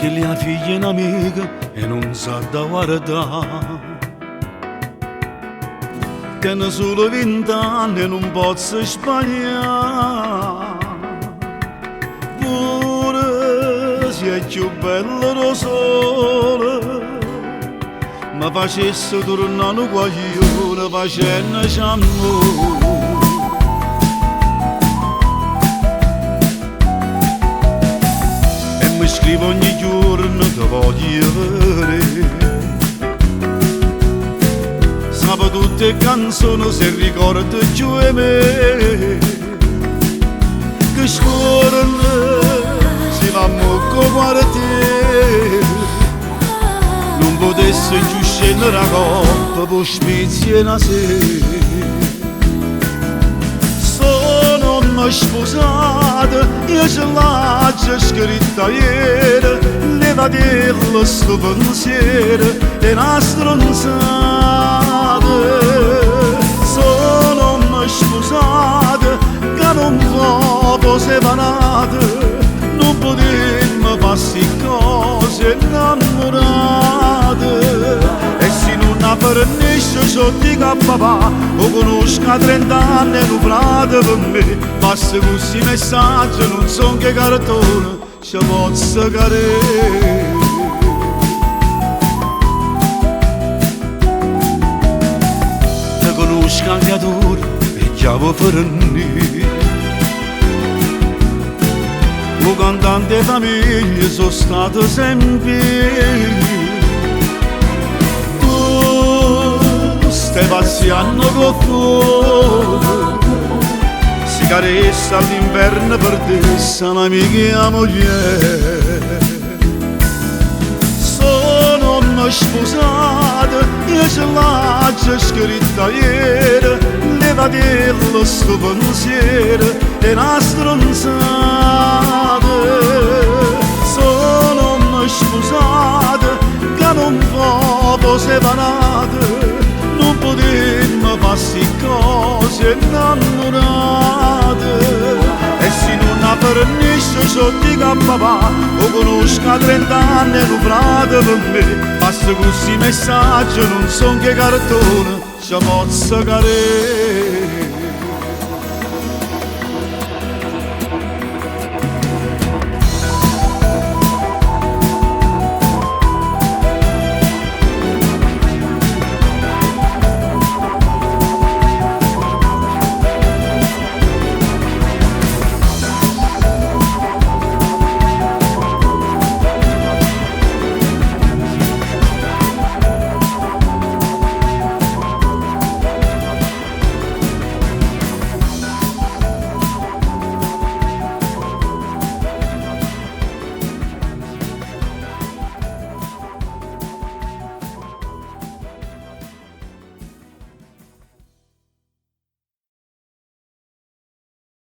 fratelli e figlia in amica e non sa da guardare. Tiene solo 20 anni e non posso sbagliare. Pure se è più bello lo sole, ma facesse tornare un guaglione facendoci amore. E mi scrivo ogni giorno che voglio vedere. Sape tutte le canzoni se ricorda giù e me, che scorrono si va molto guardare. Non potesse più scendere la coppa per spizie una sera. Sono una sposata, io ce l'ho già scritta ieri, levatello sto pensiero è una stronzata. Sono una sposata che non può separata, non potremmo farsi cose innamorate. E se non apprendesce ciò di papà, lo conosco a 30 anni e lo frate per me. Passa questi messaggi, non so che cartone ci posso cadere. Te conosco anche tu e chiamo Ferrani. Lo cantante famiglia sono stato sempre. Stai passando con fuoco, si caressa all'inverno per te, un'amica e moglie. Sono una sposata, io ce l'ho già scritta ieri, levatello sto pensiero è una stronzata. Sono una sposata che non può separata, non potremmo farsi cose innamorate. E se non apprendesce ciò di papà, lo conosco a 30 anni e lo frate per me. Passa questi messaggi, non so che cartone ci posso cadere.